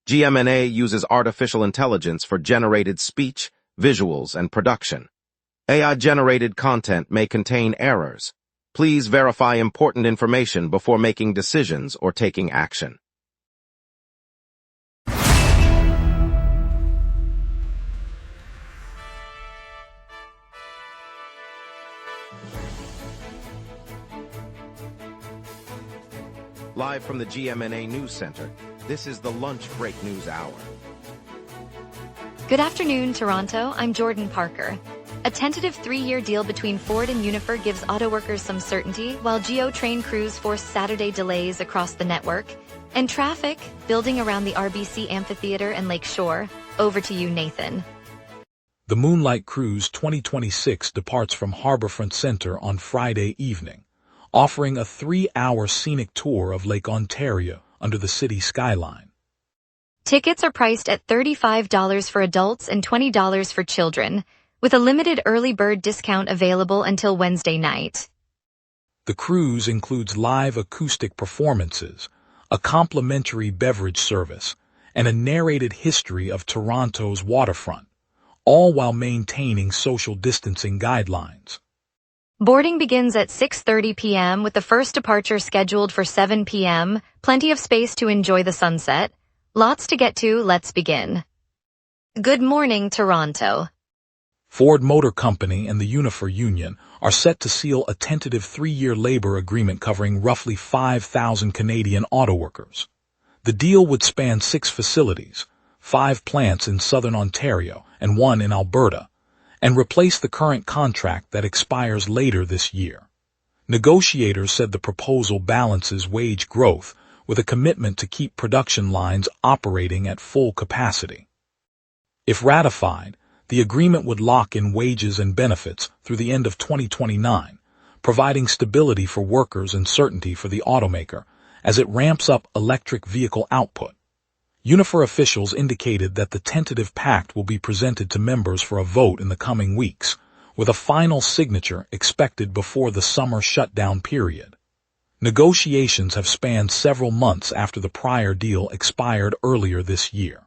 GMNA uses artificial intelligence for generated speech, visuals, and production. AI-generated content may contain errors. Please verify important information before making decisions or taking action. Live from the GMNA News Center, this is the Lunch Break News Hour. Good afternoon, Toronto. I'm Jordan Parker. A tentative 3-year deal between Ford and Unifor gives auto workers some certainty, while GO train crews force Saturday delays across the network. And traffic, building around the RBC Amphitheater and Lake Shore. Over to you, Nathan. The Moonlight Cruise 2026 departs from Harbourfront Centre on Friday evening, offering a 3-hour scenic tour of Lake Ontario under the city skyline. Tickets are priced at $35 for adults and $20 for children, with a limited early bird discount available until Wednesday night. The cruise includes live acoustic performances, a complimentary beverage service, and a narrated history of Toronto's waterfront, all while maintaining social distancing guidelines. Boarding begins at 6:30 p.m. with the first departure scheduled for 7 p.m., plenty of space to enjoy the sunset. Lots to get to, let's begin. Good morning, Toronto. Ford Motor Company and the Unifor Union are set to seal a tentative 3-year labor agreement covering roughly 5,000 Canadian auto workers. The deal would span 6 facilities, 5 plants in southern Ontario and 1 in Alberta, and replace the current contract that expires later this year. Negotiators said the proposal balances wage growth with a commitment to keep production lines operating at full capacity. If ratified, the agreement would lock in wages and benefits through the end of 2029, providing stability for workers and certainty for the automaker as it ramps up electric vehicle output. Unifor officials indicated that the tentative pact will be presented to members for a vote in the coming weeks, with a final signature expected before the summer shutdown period. Negotiations have spanned several months after the prior deal expired earlier this year.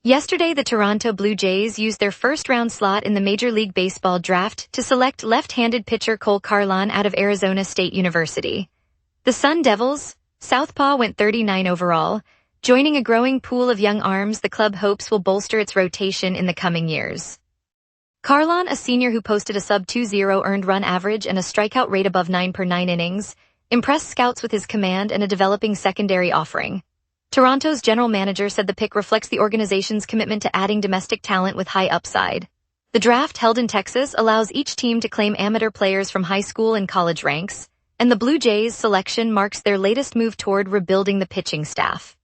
Yesterday, the Toronto Blue Jays used their first-round slot in the Major League Baseball draft to select left-handed pitcher Cole Carlon out of Arizona State University. The Sun Devils, southpaw, went 39 overall. Joining a growing pool of young arms, the club hopes will bolster its rotation in the coming years. Carlon, a senior who posted a sub-2.0 earned run average and a strikeout rate above 9 per 9 innings, impressed scouts with his command and a developing secondary offering. Toronto's general manager said the pick reflects the organization's commitment to adding domestic talent with high upside. The draft, held in Texas, allows each team to claim amateur players from high school and college ranks, and the Blue Jays' selection marks their latest move toward rebuilding the pitching staff.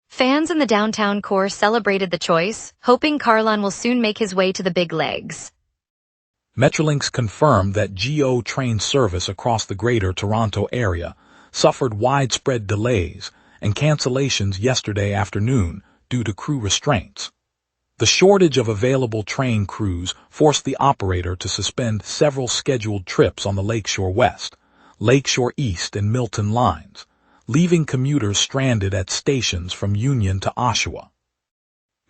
Fans in the downtown core celebrated the choice, hoping Carlon will soon make his way to the big leagues. Metrolinx confirmed that GO train service across the Greater Toronto Area suffered widespread delays and cancellations yesterday afternoon due to crew restraints. The shortage of available train crews forced the operator to suspend several scheduled trips on the Lakeshore West, Lakeshore East, and Milton lines, leaving commuters stranded at stations from Union to Oshawa.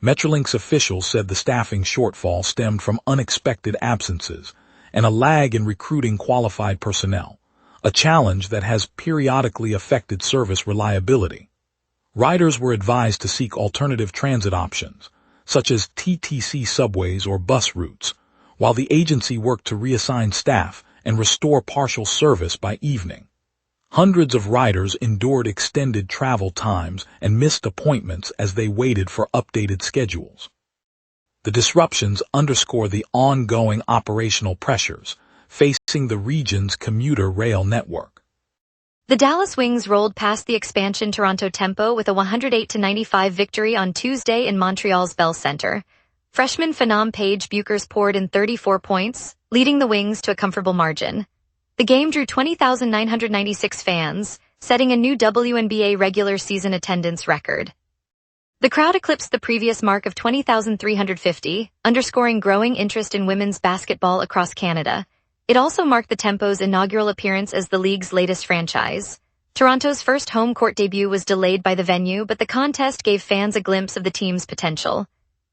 Metrolinx officials said the staffing shortfall stemmed from unexpected absences and a lag in recruiting qualified personnel, a challenge that has periodically affected service reliability. Riders were advised to seek alternative transit options, such as TTC subways or bus routes, while the agency worked to reassign staff and restore partial service by evening. Hundreds of riders endured extended travel times and missed appointments as they waited for updated schedules. The disruptions underscore the ongoing operational pressures facing the region's commuter rail network. The Dallas Wings rolled past the expansion Toronto tempo with a 108-95 victory on Tuesday in Montreal's Bell Centre. Freshman Phenom Paige Buchers poured in 34 points, leading the Wings to a comfortable margin. The game drew 20,996 fans, setting a new WNBA regular season attendance record. The crowd eclipsed the previous mark of 20,350, underscoring growing interest in women's basketball across Canada. It also marked the Tempo's inaugural appearance as the league's latest franchise. Toronto's first home court debut was delayed by the venue, but the contest gave fans a glimpse of the team's potential.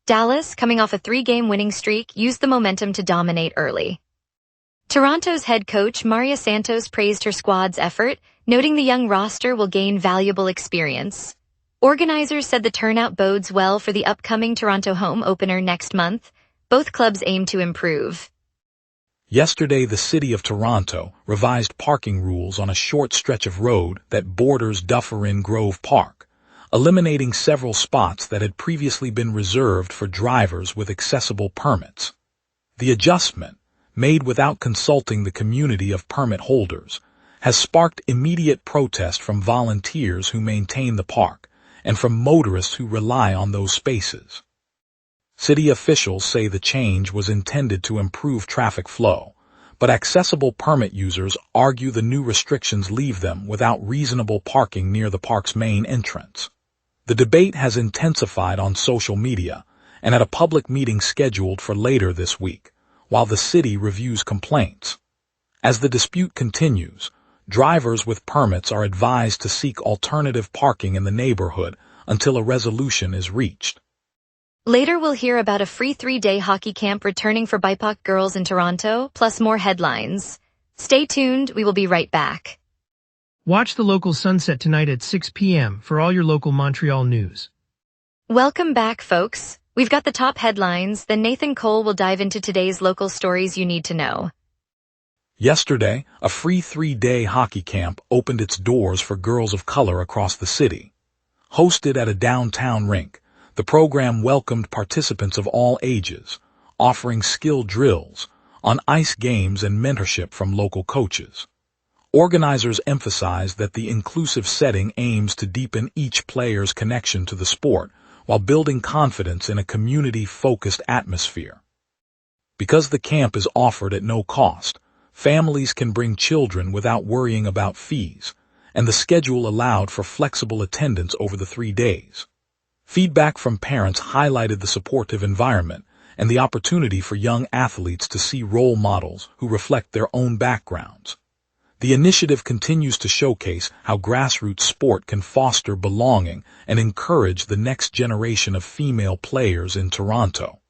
Dallas, coming off a 3-game winning streak, used the momentum to dominate early. Toronto's head coach, Maria Santos, praised her squad's effort, noting the young roster will gain valuable experience. Organizers said the turnout bodes well for the upcoming Toronto home opener next month. Both clubs aim to improve. Yesterday, the City of Toronto revised parking rules on a short stretch of road that borders Dufferin Grove Park, eliminating several spots that had previously been reserved for drivers with accessible permits. The adjustment, made without consulting the community of permit holders, has sparked immediate protest from volunteers who maintain the park and from motorists who rely on those spaces. City officials say the change was intended to improve traffic flow, but accessible permit users argue the new restrictions leave them without reasonable parking near the park's main entrance. The debate has intensified on social media and at a public meeting scheduled for later this week, while the city reviews complaints. As the dispute continues, drivers with permits are advised to seek alternative parking in the neighborhood until a resolution is reached. Later we'll hear about a free 3-day hockey camp returning for BIPOC girls in Toronto, plus more headlines. Stay tuned, we will be right back. Watch the local sunset tonight at 6 p.m. for all your local Montreal news. Welcome back, folks. We've got the top headlines, then Nathan Cole will dive into today's local stories you need to know. Yesterday, a free 3-day hockey camp opened its doors for girls of color across the city. Hosted at a downtown rink, the program welcomed participants of all ages, offering skill drills, on-ice games, and mentorship from local coaches. Organizers emphasized that the inclusive setting aims to deepen each player's connection to the sport while building confidence in a community-focused atmosphere. Because the camp is offered at no cost, families can bring children without worrying about fees, and the schedule allowed for flexible attendance over the 3 days. Feedback from parents highlighted the supportive environment and the opportunity for young athletes to see role models who reflect their own backgrounds. The initiative continues to showcase how grassroots sport can foster belonging and encourage the next generation of female players in Toronto.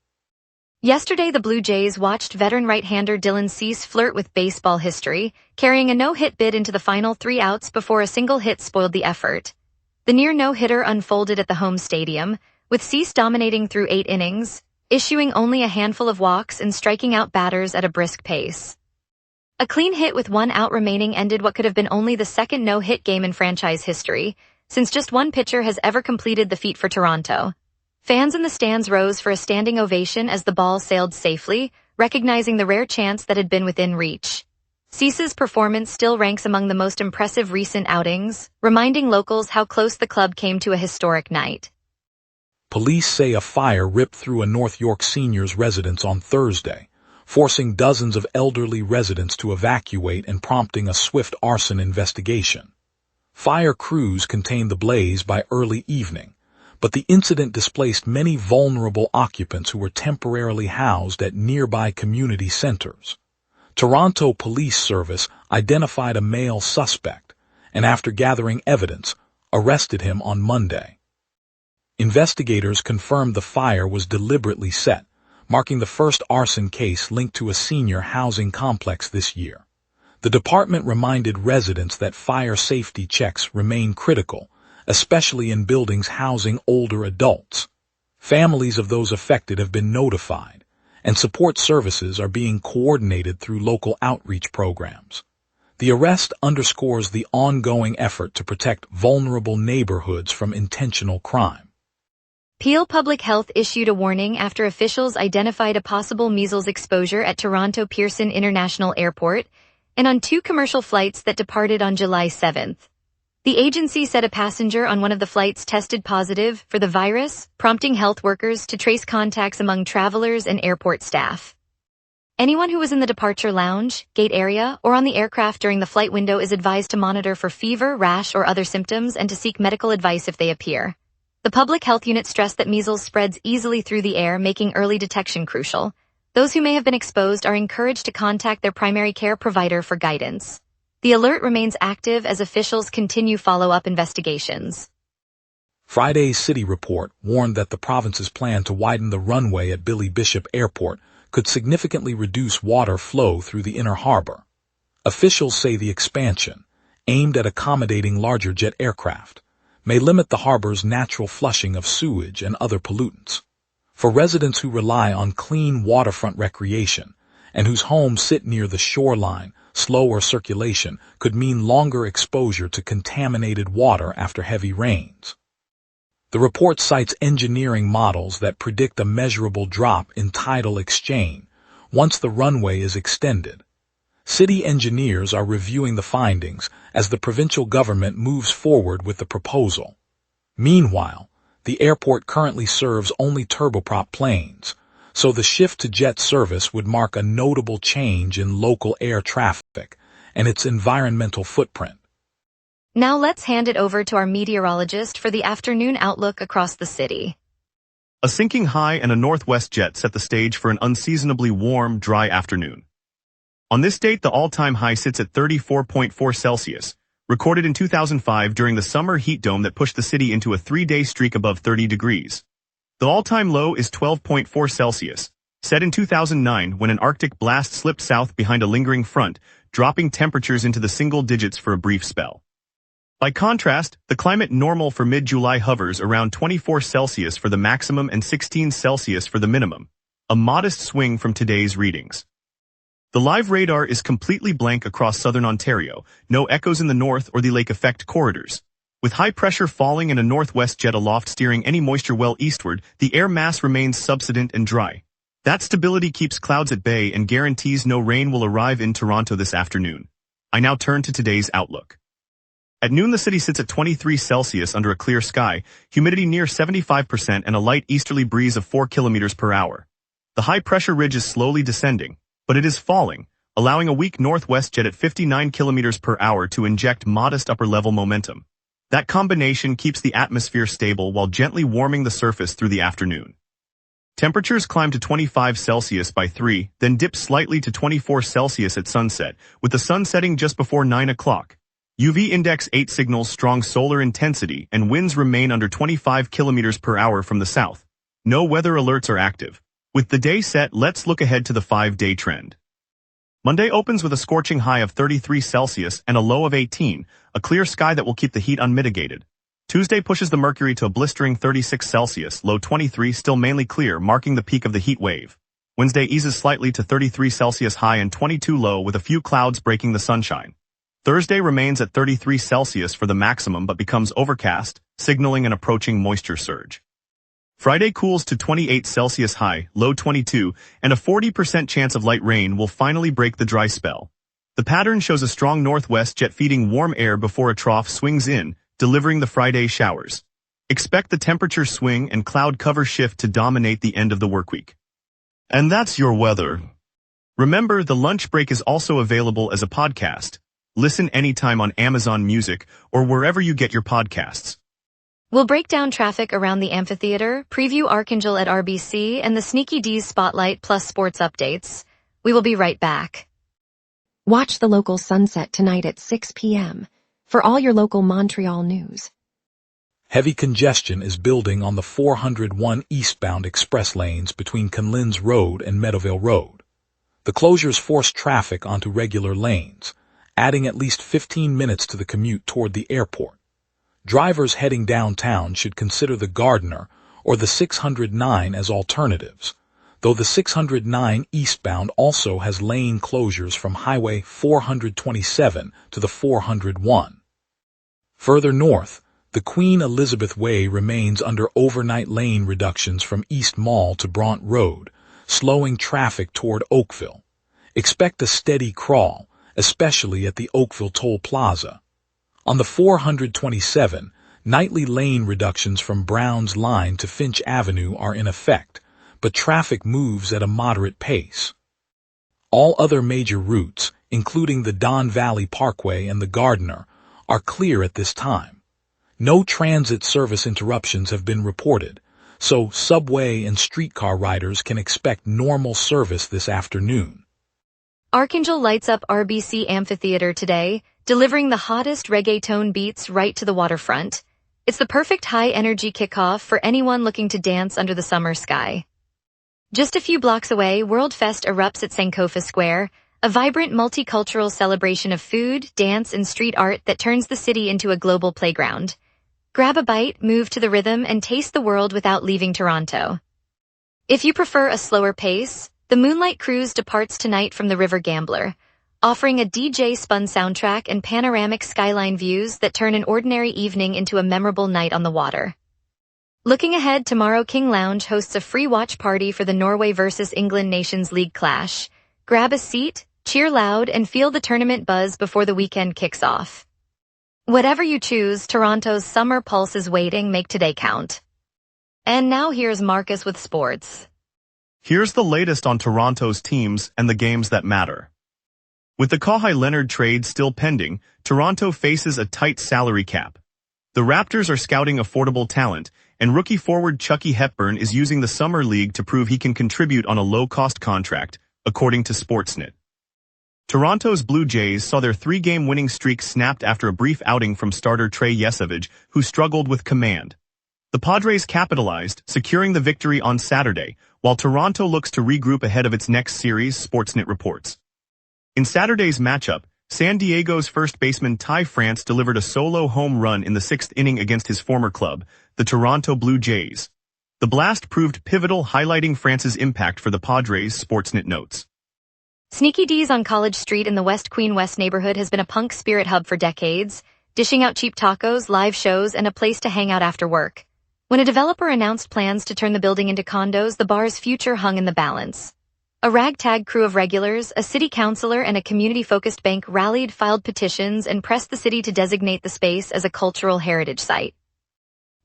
Yesterday, the Blue Jays watched veteran right-hander Dylan Cease flirt with baseball history, carrying a no-hit bid into the final 3 outs before a single hit spoiled the effort. The near no-hitter unfolded at the home stadium, with Cease dominating through 8 innings, issuing only a handful of walks and striking out batters at a brisk pace. A clean hit with 1 out remaining ended what could have been only the second no-hit game in franchise history, since just 1 pitcher has ever completed the feat for Toronto. Fans in the stands rose for a standing ovation as the ball sailed safely, recognizing the rare chance that had been within reach. Cease's performance still ranks among the most impressive recent outings, reminding locals how close the club came to a historic night. Police say a fire ripped through a North York senior's residence on Thursday, forcing dozens of elderly residents to evacuate and prompting a swift arson investigation. Fire crews contained the blaze by early evening, but the incident displaced many vulnerable occupants who were temporarily housed at nearby community centers. Toronto Police Service identified a male suspect and, after gathering evidence, arrested him on Monday. Investigators confirmed the fire was deliberately set, marking the first arson case linked to a senior housing complex this year. The department reminded residents that fire safety checks remain critical, especially in buildings housing older adults. Families of those affected have been notified, and support services are being coordinated through local outreach programs. The arrest underscores the ongoing effort to protect vulnerable neighborhoods from intentional crime. Peel Public Health issued a warning after officials identified a possible measles exposure at Toronto Pearson International Airport and on 2 commercial flights that departed on July 7th. The agency said a passenger on one of the flights tested positive for the virus, prompting health workers to trace contacts among travelers and airport staff. Anyone who was in the departure lounge, gate area, or on the aircraft during the flight window is advised to monitor for fever, rash, or other symptoms and to seek medical advice if they appear. The public health unit stressed that measles spreads easily through the air, making early detection crucial. Those who may have been exposed are encouraged to contact their primary care provider for guidance. The alert remains active as officials continue follow-up investigations. Friday's city report warned that the province's plan to widen the runway at Billy Bishop Airport could significantly reduce water flow through the inner harbor. Officials say the expansion, aimed at accommodating larger jet aircraft, may limit the harbor's natural flushing of sewage and other pollutants. For residents who rely on clean waterfront recreation and whose homes sit near the shoreline, slower circulation could mean longer exposure to contaminated water after heavy rains. The report cites engineering models that predict a measurable drop in tidal exchange once the runway is extended. City engineers are reviewing the findings as the provincial government moves forward with the proposal. Meanwhile, the airport currently serves only turboprop planes, so the shift to jet service would mark a notable change in local air traffic and its environmental footprint. Now let's hand it over to our meteorologist for the afternoon outlook across the city. A sinking high and a northwest jet set the stage for an unseasonably warm, dry afternoon. On this date, the all-time high sits at 34.4 Celsius, recorded in 2005 during the summer heat dome that pushed the city into a 3-day streak above 30 degrees. The all-time low is 12.4 Celsius, set in 2009 when an Arctic blast slipped south behind a lingering front, dropping temperatures into the single digits for a brief spell. By contrast, the climate normal for mid-July hovers around 24 Celsius for the maximum and 16 Celsius for the minimum, a modest swing from today's readings. The live radar is completely blank across southern Ontario, no echoes in the north or the lake effect corridors. With high pressure falling and a northwest jet aloft steering any moisture well eastward, the air mass remains subsident and dry. That stability keeps clouds at bay and guarantees no rain will arrive in Toronto this afternoon. I now turn to today's outlook. At noon, the city sits at 23 Celsius under a clear sky, humidity near 75% and a light easterly breeze of 4 km per hour. The high-pressure ridge is slowly descending, but it is falling, allowing a weak northwest jet at 59 km per hour to inject modest upper-level momentum. That combination keeps the atmosphere stable while gently warming the surface through the afternoon. Temperatures climb to 25 Celsius by 3, then dip slightly to 24 Celsius at sunset, with the sun setting just before 9 o'clock. UV index 8 signals strong solar intensity and winds remain under 25 km per hour from the south. No weather alerts are active. With the day set, let's look ahead to the 5-day trend. Monday opens with a scorching high of 33 Celsius and a low of 18, a clear sky that will keep the heat unmitigated. Tuesday pushes the mercury to a blistering 36 Celsius, low 23, still mainly clear, marking the peak of the heat wave. Wednesday eases slightly to 33 Celsius high and 22 low with a few clouds breaking the sunshine. Thursday remains at 33 Celsius for the maximum but becomes overcast, signaling an approaching moisture surge. Friday cools to 28 Celsius high, low 22, and a 40% chance of light rain will finally break the dry spell. The pattern shows a strong northwest jet feeding warm air before a trough swings in, delivering the Friday showers. Expect the temperature swing and cloud cover shift to dominate the end of the workweek. And that's your weather. Remember, the lunch break is also available as a podcast. Listen anytime on Amazon Music or wherever you get your podcasts. We'll break down traffic around the amphitheater, preview Archangel at RBC, and the Sneaky D's Spotlight plus sports updates. We will be right back. Watch the local sunset tonight at 6 p.m. for all your local Montreal news. Heavy congestion is building on the 401 eastbound express lanes between Conlins Road and Meadowvale Road. The closures force traffic onto regular lanes, adding at least 15 minutes to the commute toward the airport. Drivers heading downtown should consider the Gardiner or the 609 as alternatives, though the 609 eastbound also has lane closures from Highway 427 to the 401. Further north, the Queen Elizabeth Way remains under overnight lane reductions from East Mall to Bront Road, slowing traffic toward Oakville. Expect a steady crawl, especially at the Oakville Toll Plaza. On the 427, nightly lane reductions from Brown's Line to Finch Avenue are in effect, but traffic moves at a moderate pace. All other major routes, including the Don Valley Parkway and the Gardiner, are clear at this time. No transit service interruptions have been reported, so subway and streetcar riders can expect normal service this afternoon. Archangel lights up RBC Amphitheater today, delivering the hottest reggaeton beats right to the waterfront. It's the perfect high-energy kickoff for anyone looking to dance under the summer sky. Just a few blocks away, World Fest erupts at Sankofa Square, a vibrant multicultural celebration of food, dance, and street art that turns the city into a global playground. Grab a bite, move to the rhythm, and taste the world without leaving Toronto. If you prefer a slower pace, the Moonlight Cruise departs tonight from the River Gambler, offering a DJ-spun soundtrack and panoramic skyline views that turn an ordinary evening into a memorable night on the water. Looking ahead, tomorrow King Lounge hosts a free watch party for the Norway vs England Nations League clash. Grab a seat, cheer loud, and feel the tournament buzz before the weekend kicks off. Whatever you choose, Toronto's summer pulse is waiting. Make today count. And now here's Marcus with sports. Here's the latest on Toronto's teams and the games that matter. With the Kawhi Leonard trade still pending, Toronto faces a tight salary cap. The Raptors are scouting affordable talent, and rookie forward Chucky Hepburn is using the Summer League to prove he can contribute on a low-cost contract, according to Sportsnet. Toronto's Blue Jays saw their 3-game winning streak snapped after a brief outing from starter Trey Yesavage, who struggled with command. The Padres capitalized, securing the victory on Saturday, while Toronto looks to regroup ahead of its next series, Sportsnet reports. In Saturday's matchup, San Diego's first baseman Ty France delivered a solo home run in the 6th inning against his former club, the Toronto Blue Jays. The blast proved pivotal, highlighting France's impact for the Padres, Sportsnet notes. Sneaky D's on College Street in the West Queen West neighborhood has been a punk spirit hub for decades, dishing out cheap tacos, live shows, and a place to hang out after work. When a developer announced plans to turn the building into condos, the bar's future hung in the balance. A ragtag crew of regulars, a city councilor, and a community-focused bank rallied, filed petitions, and pressed the city to designate the space as a cultural heritage site.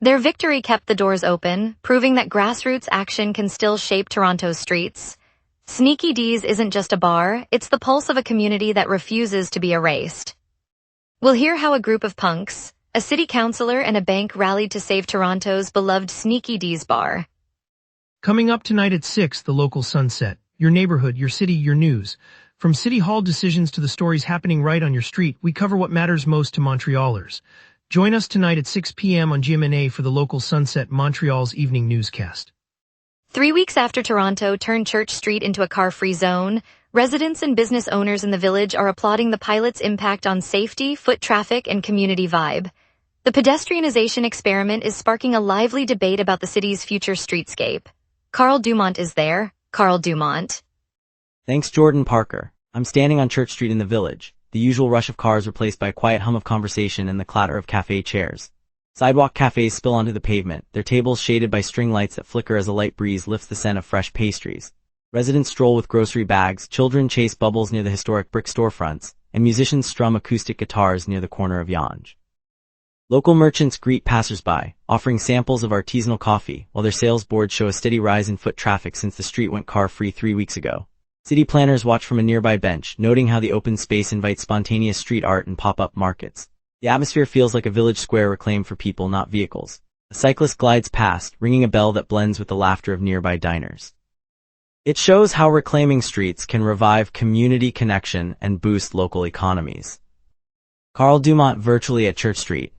Their victory kept the doors open, proving that grassroots action can still shape Toronto's streets. Sneaky D's isn't just a bar, it's the pulse of a community that refuses to be erased. We'll hear how a group of punks, a city councilor, and a bank rallied to save Toronto's beloved Sneaky D's bar. Coming up tonight at 6, the local sunset. Your neighborhood, your city, your news. From city hall decisions to the stories happening right on your street, we cover what matters most to Montrealers. Join us tonight at 6 p.m. on gmna for the local Sunset, Montreal's evening newscast. 3 weeks after Toronto turned Church Street into a car-free zone, residents and business owners in the village are applauding the pilot's impact on safety, foot traffic, and community vibe. The pedestrianization experiment is sparking a lively debate about the city's future streetscape. Carl Dumont is there. Carl Dumont. Thanks, Jordan Parker. I'm standing on Church Street in the village, the usual rush of cars replaced by a quiet hum of conversation and the clatter of cafe chairs. Sidewalk cafes spill onto the pavement, their tables shaded by string lights that flicker as a light breeze lifts the scent of fresh pastries. Residents stroll with grocery bags, children chase bubbles near the historic brick storefronts, and musicians strum acoustic guitars near the corner of Yonge. Local merchants greet passersby, offering samples of artisanal coffee, while their sales boards show a steady rise in foot traffic since the street went car-free 3 weeks ago. City planners watch from a nearby bench, noting how the open space invites spontaneous street art and pop-up markets. The atmosphere feels like a village square reclaimed for people, not vehicles. A cyclist glides past, ringing a bell that blends with the laughter of nearby diners. It shows how reclaiming streets can revive community connection and boost local economies. Carl Dumont virtually at Church Street.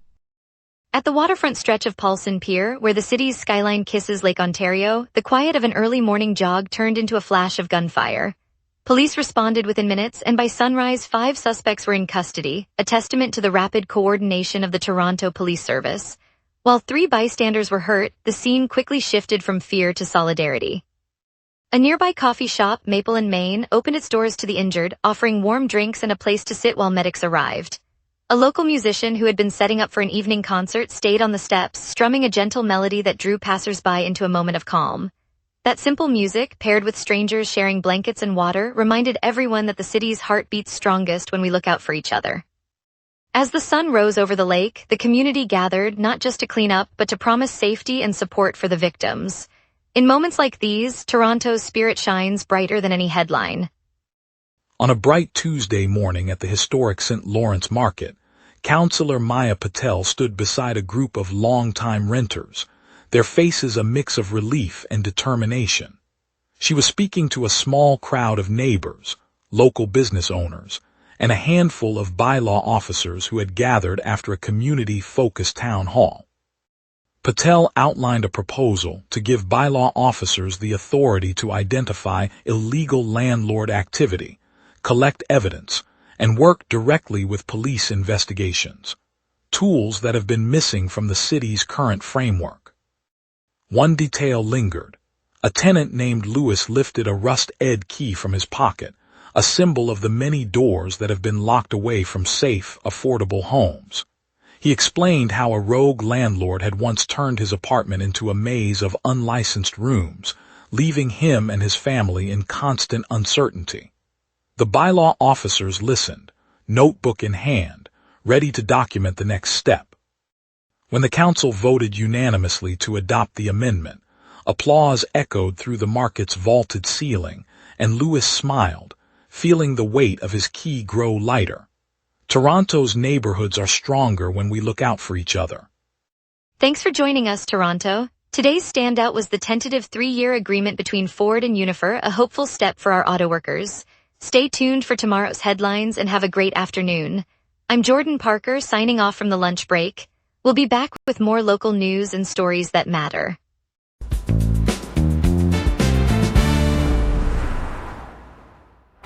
At the waterfront stretch of Paulson Pier, where the city's skyline kisses Lake Ontario, the quiet of an early morning jog turned into a flash of gunfire. Police responded within minutes, and by sunrise 5 suspects were in custody, a testament to the rapid coordination of the Toronto Police Service. While 3 bystanders were hurt, the scene quickly shifted from fear to solidarity. A nearby coffee shop, Maple and Main, opened its doors to the injured, offering warm drinks and a place to sit while medics arrived. A local musician who had been setting up for an evening concert stayed on the steps, strumming a gentle melody that drew passersby into a moment of calm. That simple music, paired with strangers sharing blankets and water, reminded everyone that the city's heart beats strongest when we look out for each other. As the sun rose over the lake, the community gathered, not just to clean up, but to promise safety and support for the victims. In moments like these, Toronto's spirit shines brighter than any headline. On a bright Tuesday morning at the historic St. Lawrence Market, Councillor Maya Patel stood beside a group of long-time renters, their faces a mix of relief and determination. She was speaking to a small crowd of neighbors, local business owners, and a handful of bylaw officers who had gathered after a community-focused town hall. Patel outlined a proposal to give bylaw officers the authority to identify illegal landlord activity, collect evidence, and work directly with police investigations, tools that have been missing from the city's current framework. One detail lingered. A tenant named Lewis lifted a rust-ed key from his pocket, a symbol of the many doors that have been locked away from safe, affordable homes. He explained how a rogue landlord had once turned his apartment into a maze of unlicensed rooms, leaving him and his family in constant uncertainty. The bylaw officers listened, notebook in hand, ready to document the next step. When the council voted unanimously to adopt the amendment, applause echoed through the market's vaulted ceiling, and Lewis smiled, feeling the weight of his key grow lighter. Toronto's neighborhoods are stronger when we look out for each other. Thanks for joining us, Toronto. Today's standout was the tentative 3-year agreement between Ford and Unifor, a hopeful step for our auto workers. Stay tuned for tomorrow's headlines and have a great afternoon. I'm Jordan Parker, signing off from the lunch break. We'll be back with more local news and stories that matter.